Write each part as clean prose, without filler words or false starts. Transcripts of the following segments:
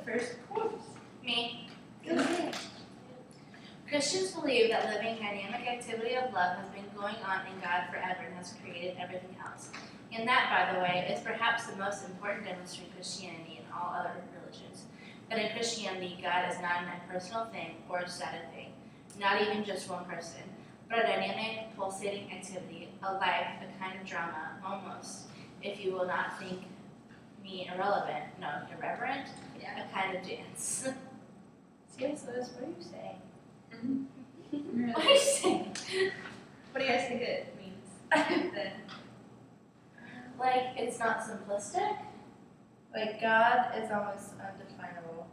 first quote? Me. Okay. Christians believe that living dynamic activity of love has been going on in God forever and has created everything else. And that, by the way, is perhaps the most important difference between Christianity and all other religions. That in Christianity, God is not an impersonal thing or a static thing, not even just one person, but a dynamic, pulsating activity, a life, a kind of drama, almost, if you will not think me irrelevant, no, irreverent, a kind of dance. C.S. Lewis, what are you saying? What are you saying? What do you guys think it means then? Like, it's not simplistic? Like, God is almost undefinable.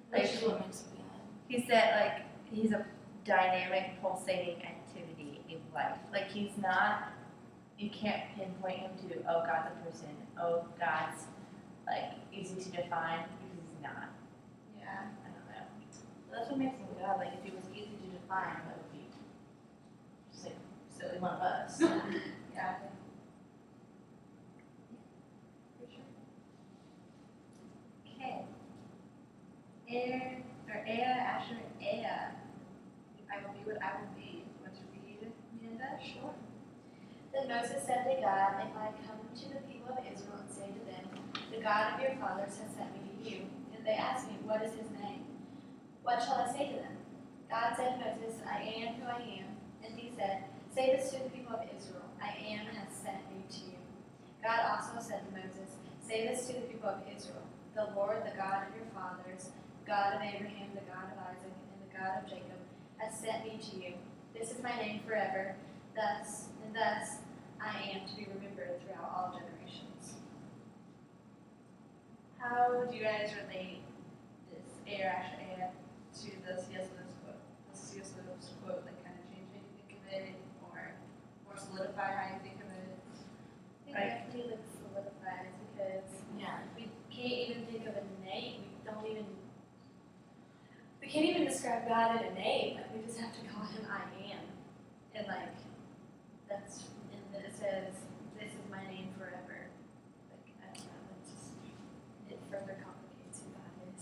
Which is what makes it bad. He said, like, he's a dynamic, pulsating activity in life. Like, he's not, you can't pinpoint him to, oh, God's a person. Oh, God's, like, easy to define, because he's not. Yeah. I don't know. That's what makes him God. Like, if it was easy to define, that would be just like silly one of us. Yeah. For sure. Okay. Ea, Asher, Ea. I will be what I will be. Want to read, Amanda? Sure. Then Moses said to God, if I come to the people of Israel and say to them, the God of your fathers has sent me to you, and they ask me, what is his name? What shall I say to them? God said to Moses, I am who I am. And he said, say this to the people of Israel, I am has sent me to you. God also said to Moses, say this to the people of Israel, the Lord, the God of your fathers, God of Abraham, the God of Isaac, and the God of Jacob, has sent me to you. This is my name forever. Thus I am to be remembered throughout all generations. How do you guys relate this Ea, Asher, Ea to the C.S. Lewis quote? The C.S. Lewis quote, like, kind of change how you think of it, or more solidify how you think of it? I think definitely like solidifies because Yeah. we can't even think of a name. We can't even describe God in a name. Like, we just have to call him I am. And like that's and then it says, this is my name forever. Like, I don't know, it just it further complicates who God is.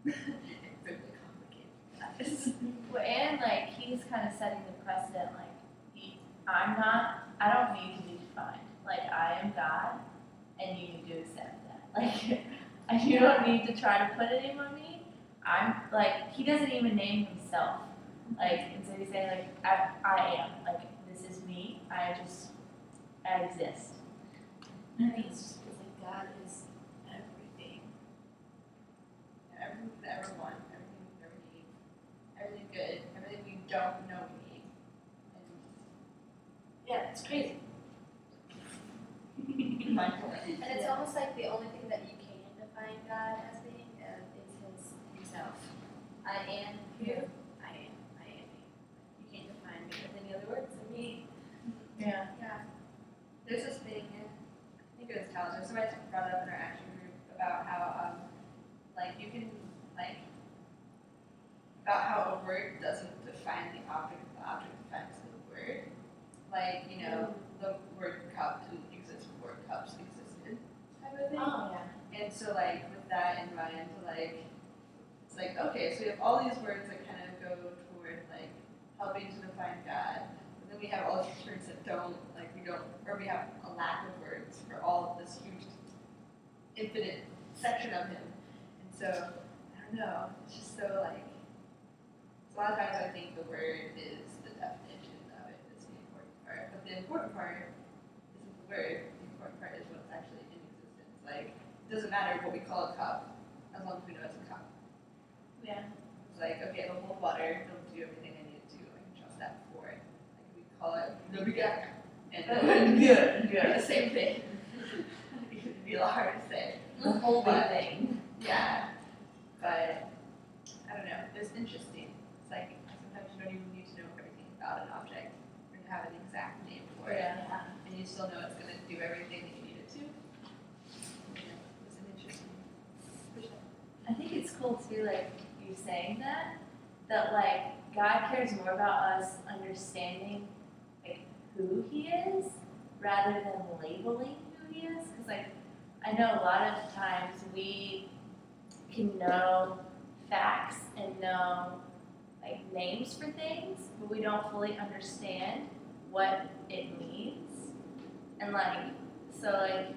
It's really complicated. Well, and, like, he's kind of setting the precedent, like, I don't need to be defined. Like, I am God, and you need to accept that. Like, you don't need to try to put a name on me. I'm, like, he doesn't even name himself. Like, and so he's saying, like, I am. Like, this is me. I exist. I think it's just because like God is everything. Everything we ever want, everything we ever need, everything good, everything we don't know we need. Yeah, it's crazy. And mindful. And it's almost like the only thing that you can define God as being is himself. I am who I am. I am me. You can't define me with any other words than me. Yeah. Yeah. There's this thing, I think it was Talis, or somebody brought it up in our action group about how, like, you can, like, about how a word doesn't define the object defines the word. Like, you know, the word cup didn't exist before cups existed, type of thing. Oh yeah. And so, like, with that in mind, like, it's like, okay, so we have all these words that kind of go toward, like, helping to define God. But then we have all these words that don't, like, or we have a lack of words for all of this huge, infinite section of him. And so, I don't know, it's just so, like, a lot of times I think the word is the definition of it, is the important part. But the important part isn't the word, the important part is what's actually in existence. Like, it doesn't matter what we call a cup, as long as we know it's a cup. Yeah. It's like, okay, it'll hold water, it'll do everything I need it to, I can trust that for it. Like, we call it the Bugak, and then the same thing. It'd be a lot hard to say. The whole But- thing. Yeah, but I don't know, it's interesting. It's like, sometimes you don't even need to know everything about an object, or to have an exact name for it. Yeah. And you still know it's going to do everything that you need it to. Yeah, it's an interesting perspective. I think it's cool too, like you saying that like God cares more about us understanding like who He is rather than labeling who He is. Because like I know a lot of times we can know facts and know like names for things, but we don't fully understand what it means. And like, so like,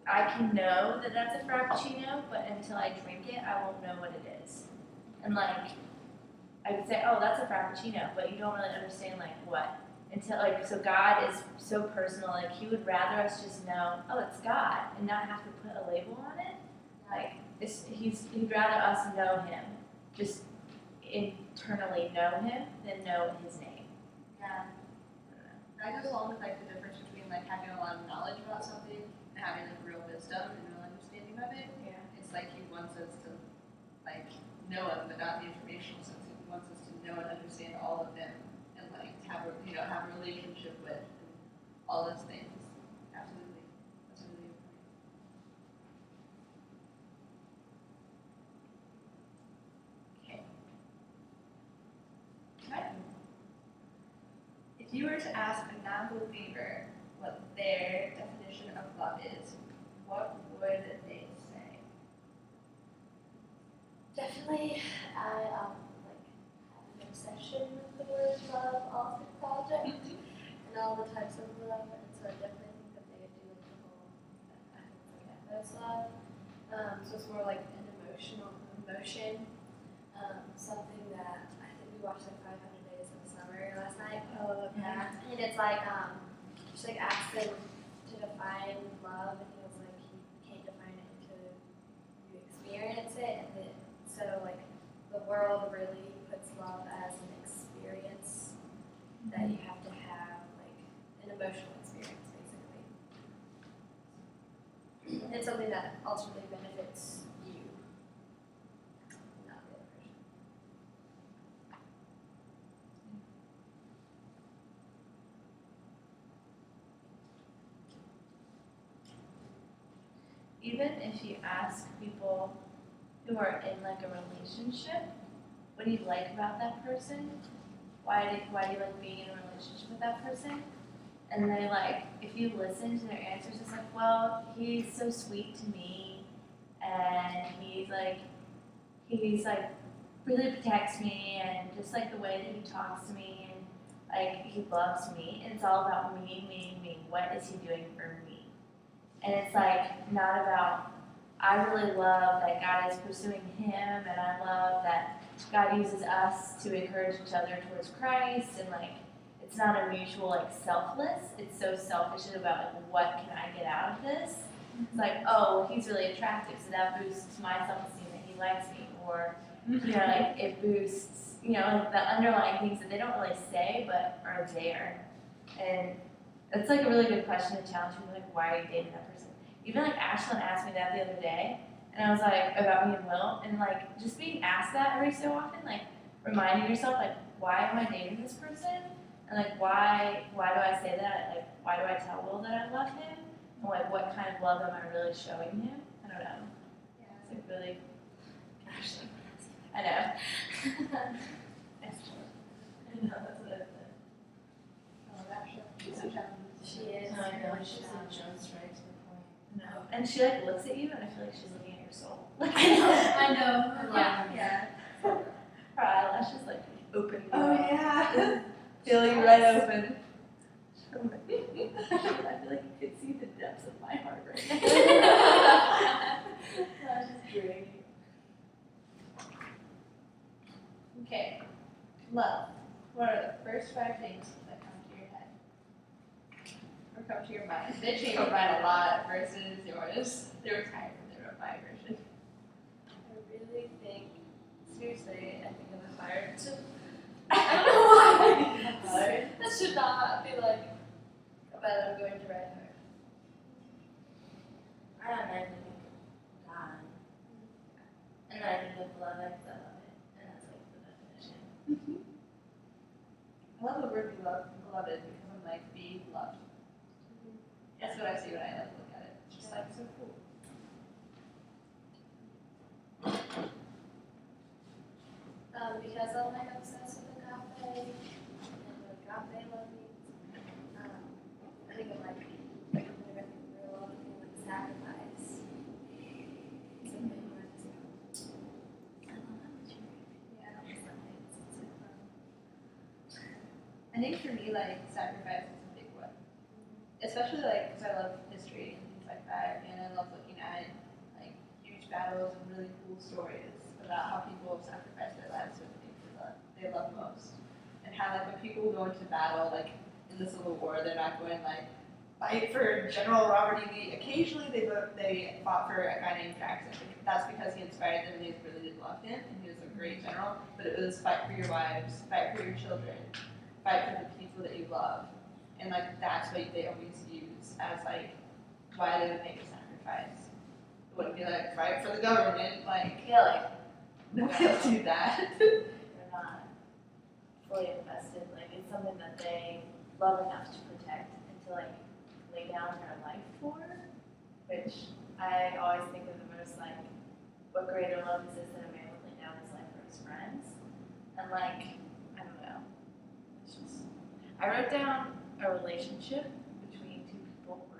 I can know that that's a frappuccino, but until I drink it, I won't know what it is. And like, I could say, oh, that's a frappuccino, but you don't really understand like what. Until like, so God is so personal, like he would rather us just know, oh, it's God, and not have to put a label on it. Like, he'd rather us know him, just internally know him, than know his name. Yeah. That goes along with like the difference between like having a lot of knowledge about something and having like real wisdom and real understanding of it. Yeah. It's like he wants us to like know him, but not the informational sense. He wants us to know and understand all of him and like have a have a relationship with and all those things. Absolutely. That's a really good point. Okay. Okay. If you were to ask a non-believer what their definition of love is, what would they say? Definitely, I have an obsession with the word love all through project and all the types of love, and so I definitely think that they would do like the whole, I think it's like ethos love. So it's more like an emotion, something that I think we watched like 500 Days of Summer last night. Oh, Yeah, and it's like just like asks him to define love, and he was like he can't define it until you experience it, and then so like the world really puts love as an experience that you have to have, like an emotional experience basically. And it's something that ultimately benefits you, not the other person. Even if you ask people who are in like a relationship, what do you like about that person? Why do you like being in a relationship with that person? And they like, if you listen to their answers, it's like, well, he's so sweet to me, and he's like really protects me, and just like the way that he talks to me, and like he loves me, and it's all about me. What is he doing for me? And it's like not about, I really love that God is pursuing him, and I love that God uses us to encourage each other towards Christ, and like it's not a mutual like selfless. It's so selfish about like what can I get out of this? It's like, oh, well, he's really attractive, so that boosts my self-esteem that he likes me, or like it boosts like the underlying things that they don't really say but are there. And it's like a really good question to challenge people, like, why are you dating that person? Even like Ashlyn asked me that the other day, and I was like, about me and Will, and like just being asked that every so often, like reminding yourself, like, why am I dating this person? And like why do I say that? Like why do I tell Will that I love him? And like what kind of love am I really showing him? I don't know. Yeah. It's like really, Ashlyn. I know. I know, that's what I said. Oh, that show. She's so challenging. She is. I know, really she's strong. a Jones right to the point. No. And she like looks at you, and I feel like she's looking at your soul. I know. Yeah. Yeah. Her eyelashes like open. Oh yeah. Feeling right open. I feel like you could see the depths of my heart right now. That's just great. Okay. Love. What are the first 5 things that come to your head? Or come to your mind? They change your mind a lot versus yours. They were tired when they wrote my version. I really think, seriously, I think of the fire too. I don't know why. Fire? That should not be like a bad I'm going to write her. I don't know, I think of God. And then I think of love, I love it. And that's like the definition. I love the word beloved because I'm like being loved. That's what I see when I like look at it. It's just like so cool. Because I'm like obsessed with agape and what agape love means. I think of like real love and like sacrifice. I think for me, like, sacrifice is a big one. Especially, like, because I love history and things like that, and I love looking at, like, huge battles and really cool stories about how people have sacrificed their lives for the things they love most. And how, like, when people go into battle, like, in the Civil War, they're not going, like, fight for General Robert E. Lee. Occasionally, they fought for a guy named Jackson. That's because he inspired them and they really did love him, and he was a great general. But it was fight for your wives, fight for your children, fight for the people that you love. And, like, that's what they always use as, like, why they would make a sacrifice. It wouldn't be like, fight for the government, like, I feel like nobody will do that. they're not fully invested, like, it's something that they love enough to protect and to, like, lay down their life for, which I always think of the most, like, what greater love is this than a man would lay down his life for his friends? And, like, I don't know. It's just, I wrote down a relationship